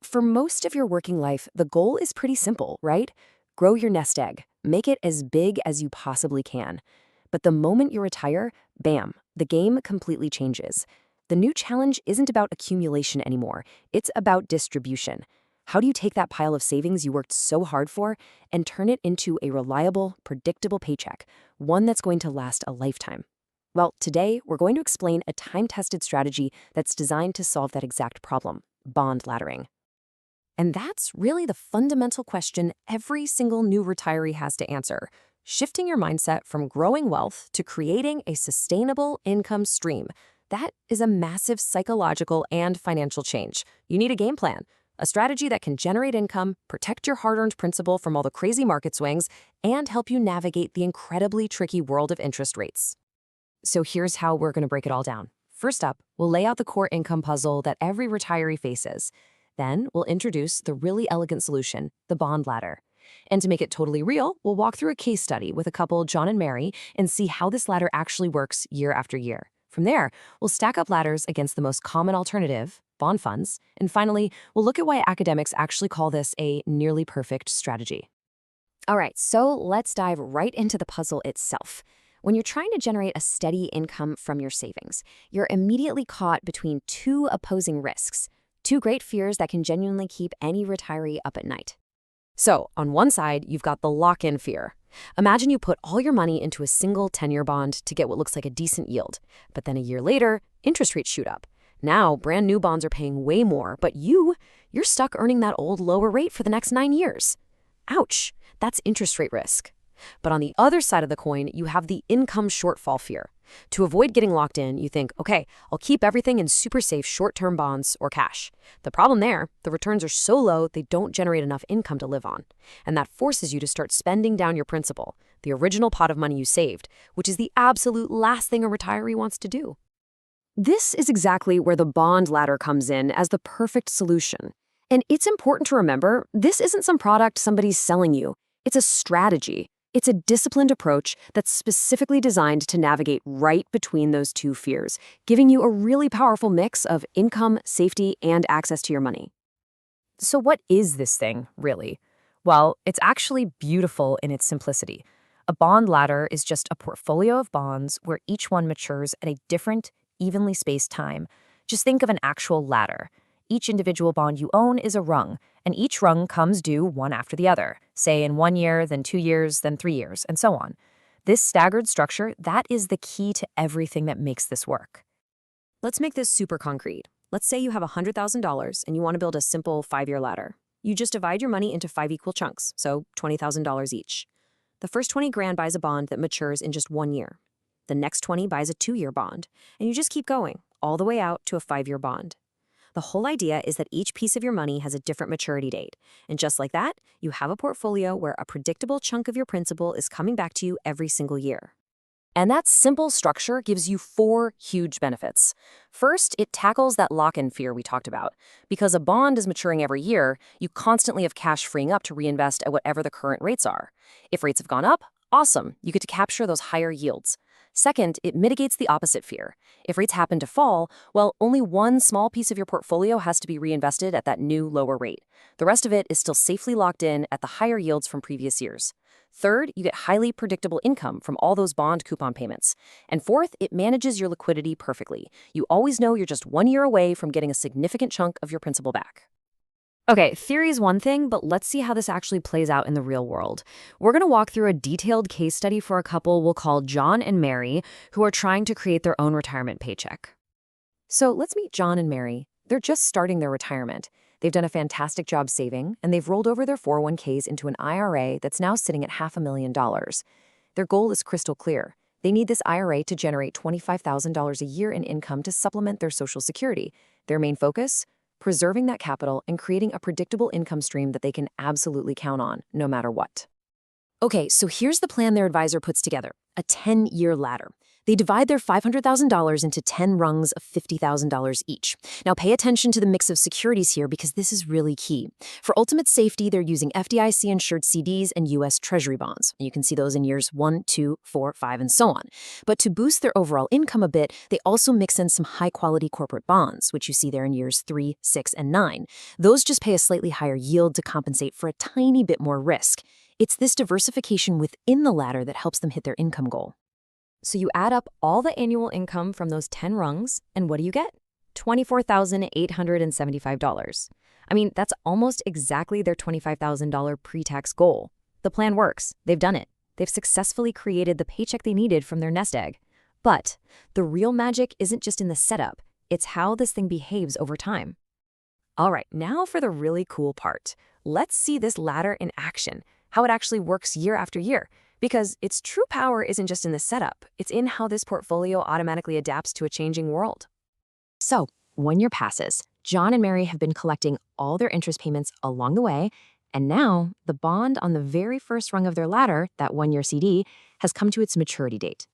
For most of your working life, the goal is pretty simple, right? Grow your nest egg, make it as big as you possibly can. But the moment you retire, bam, the game completely changes. The new challenge isn't about accumulation anymore, it's about distribution. How do you take that pile of savings you worked so hard for and turn it into a reliable, predictable paycheck, one that's going to last a lifetime? Well, today we're going to explain a time-tested strategy that's designed to solve that exact problem: bond laddering. And that's really the fundamental question every single new retiree has to answer: shifting your mindset from growing wealth to creating a sustainable income stream. That is a massive psychological and financial change. You need a game plan, a strategy that can generate income, protect your hard-earned principal from all the crazy market swings, and help you navigate the incredibly tricky world of interest rates. So here's how we're going to break it all down. First up, we'll lay out the core income puzzle that every retiree faces. Then we'll introduce the really elegant solution, the bond ladder. And to make it totally real, we'll walk through a case study with a couple, John and Mary, and see how this ladder actually works year after year. From there, we'll stack up ladders against the most common alternative, bond funds. And finally, we'll look at why academics actually call this a nearly perfect strategy. All right, so let's dive right into the puzzle itself. When you're trying to generate a steady income from your savings, you're immediately caught between two opposing risks, two great fears that can genuinely keep any retiree up at night. So, on one side, you've got the lock-in fear. Imagine you put all your money into a single 10-year bond to get what looks like a decent yield. But then a year later, interest rates shoot up. Now, brand new bonds are paying way more, but you're stuck earning that old lower rate for the next 9 years. Ouch, that's interest rate risk. But on the other side of the coin, you have the income shortfall fear. To avoid getting locked in, you think, okay, I'll keep everything in super safe short-term bonds or cash. The problem there, the returns are so low they don't generate enough income to live on. And that forces you to start spending down your principal, the original pot of money you saved, which is the absolute last thing a retiree wants to do. This is exactly where the bond ladder comes in as the perfect solution. And it's important to remember, this isn't some product somebody's selling you. It's a strategy. It's a disciplined approach that's specifically designed to navigate right between those two fears, giving you a really powerful mix of income, safety, and access to your money. So what is this thing, really? Well, it's actually beautiful in its simplicity. A bond ladder is just a portfolio of bonds where each one matures at a different, evenly spaced time. Just think of an actual ladder. Each individual bond you own is a rung, and each rung comes due one after the other, say in 1 year, then 2 years, then 3 years, and so on. This staggered structure, that is the key to everything that makes this work. Let's make this super concrete. Let's say you have $100,000 and you want to build a simple 5-year ladder. You just divide your money into 5 equal chunks, so $20,000 each. The first 20 grand buys a bond that matures in just 1 year. The next 20 buys a 2-year bond, and you just keep going, all the way out to a 5-year bond. The whole idea is that each piece of your money has a different maturity date. And just like that, you have a portfolio where a predictable chunk of your principal is coming back to you every single year. And that simple structure gives you 4 huge benefits. First, it tackles that lock-in fear we talked about. Because a bond is maturing every year, you constantly have cash freeing up to reinvest at whatever the current rates are. If rates have gone up, awesome, you get to capture those higher yields. Second, it mitigates the opposite fear. If rates happen to fall, well, only one small piece of your portfolio has to be reinvested at that new lower rate. The rest of it is still safely locked in at the higher yields from previous years. Third, you get highly predictable income from all those bond coupon payments. And fourth, it manages your liquidity perfectly. You always know you're just 1 year away from getting a significant chunk of your principal back. Okay, theory is one thing, but let's see how this actually plays out in the real world. We're going to walk through a detailed case study for a couple we'll call John and Mary, who are trying to create their own retirement paycheck. So let's meet John and Mary. They're just starting their retirement. They've done a fantastic job saving, and they've rolled over their 401ks into an IRA that's now sitting at $500,000. Their goal is crystal clear. They need this IRA to generate $25,000 a year in income to supplement their Social Security. Their main focus? Preserving that capital and creating a predictable income stream that they can absolutely count on, no matter what. Okay, so here's the plan their advisor puts together, a 10-year ladder. They divide their $500,000 into 10 rungs of $50,000 each. Now, pay attention to the mix of securities here because this is really key. For ultimate safety, they're using FDIC-insured CDs and U.S. Treasury bonds. You can see those in years 1, 2, 4, 5, and so on. But to boost their overall income a bit, they also mix in some high-quality corporate bonds, which you see there in years 3, 6, and 9. Those just pay a slightly higher yield to compensate for a tiny bit more risk. It's this diversification within the ladder that helps them hit their income goal. So you add up all the annual income from those 10 rungs, and what do you get? $24,875. I mean, that's almost exactly their $25,000 pre-tax goal. The plan works. They've done it. They've successfully created the paycheck they needed from their nest egg. But the real magic isn't just in the setup. It's how this thing behaves over time. All right, now for the really cool part. Let's see this ladder in action, how it actually works year after year. Because its true power isn't just in the setup, it's in how this portfolio automatically adapts to a changing world. So, 1 year passes. John and Mary have been collecting all their interest payments along the way, and now the bond on the very first rung of their ladder, that 1-year CD, has come to its maturity date.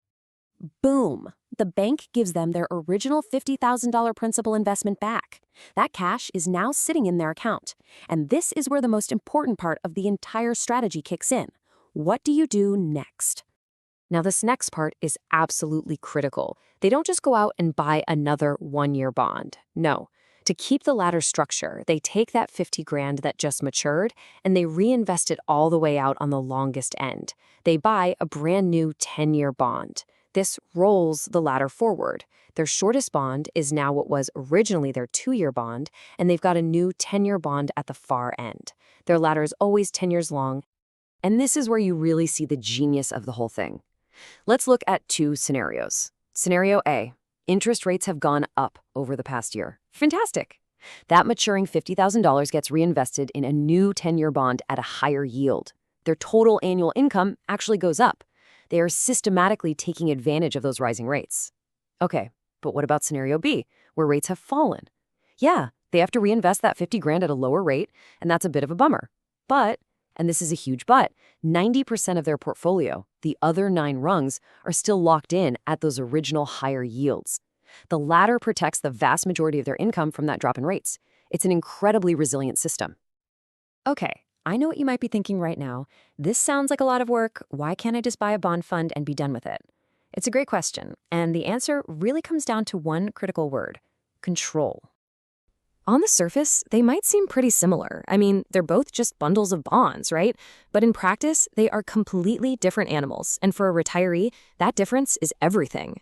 Boom! The bank gives them their original $50,000 principal investment back. That cash is now sitting in their account. And this is where the most important part of the entire strategy kicks in. What do you do next? Now, this next part is absolutely critical. They don't just go out and buy another 1-year bond. No. To keep the ladder structure, they take that $50,000 that just matured and they reinvest it all the way out on the longest end. They buy a brand new 10-year bond. This rolls the ladder forward. Their shortest bond is now what was originally their 2-year bond, and they've got a new 10-year bond at the far end. Their ladder is always 10 years long, and this is where you really see the genius of the whole thing. Let's look at 2 scenarios. Scenario A, interest rates have gone up over the past year. Fantastic. That maturing $50,000 gets reinvested in a new 10-year bond at a higher yield. Their total annual income actually goes up. They are systematically taking advantage of those rising rates. Okay, but what about scenario B, where rates have fallen? Yeah, they have to reinvest that $50,000 at a lower rate, and that's a bit of a bummer. But, and this is a huge but, 90% of their portfolio, the other 9 rungs, are still locked in at those original higher yields. The ladder protects the vast majority of their income from that drop in rates. It's an incredibly resilient system. Okay, I know what you might be thinking right now. This sounds like a lot of work. Why can't I just buy a bond fund and be done with it? It's a great question, and the answer really comes down to one critical word: control. On the surface, they might seem pretty similar. I mean, they're both just bundles of bonds, right? But in practice, they are completely different animals, and for a retiree, that difference is everything.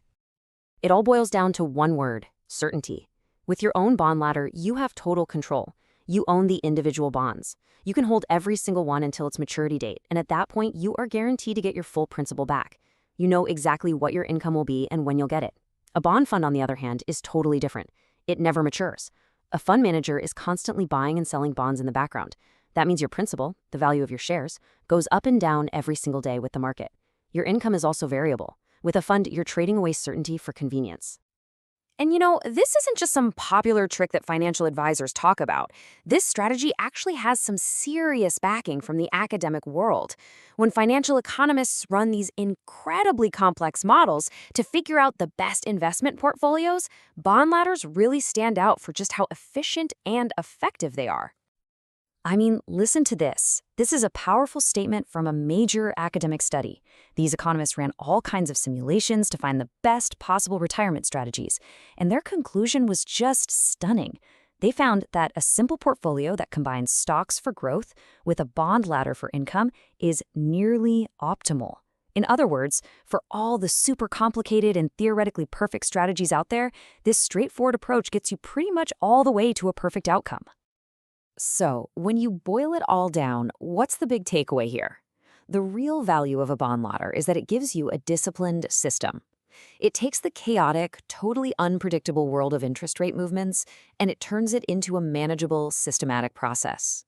It all boils down to one word: certainty. With your own bond ladder, you have total control. You own the individual bonds. You can hold every single one until its maturity date, and at that point, you are guaranteed to get your full principal back. You know exactly what your income will be and when you'll get it. A bond fund, on the other hand, is totally different. It never matures. A fund manager is constantly buying and selling bonds in the background. That means your principal, the value of your shares, goes up and down every single day with the market. Your income is also variable. With a fund, you're trading away certainty for convenience. And you know, this isn't just some popular trick that financial advisors talk about. This strategy actually has some serious backing from the academic world. When financial economists run these incredibly complex models to figure out the best investment portfolios, bond ladders really stand out for just how efficient and effective they are. I mean, listen to this. This is a powerful statement from a major academic study. These economists ran all kinds of simulations to find the best possible retirement strategies, and their conclusion was just stunning. They found that a simple portfolio that combines stocks for growth with a bond ladder for income is nearly optimal. In other words, for all the super complicated and theoretically perfect strategies out there, this straightforward approach gets you pretty much all the way to a perfect outcome. So, when you boil it all down, what's the big takeaway here? The real value of a bond ladder is that it gives you a disciplined system. It takes the chaotic, totally unpredictable world of interest rate movements and it turns it into a manageable, systematic process.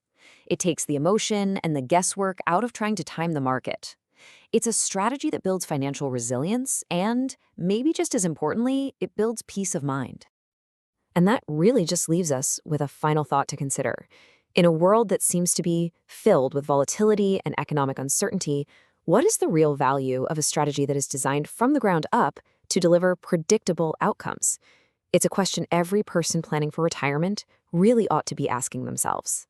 It takes the emotion and the guesswork out of trying to time the market. It's a strategy that builds financial resilience and, maybe just as importantly, it builds peace of mind. And that really just leaves us with a final thought to consider. In a world that seems to be filled with volatility and economic uncertainty, what is the real value of a strategy that is designed from the ground up to deliver predictable outcomes? It's a question every person planning for retirement really ought to be asking themselves.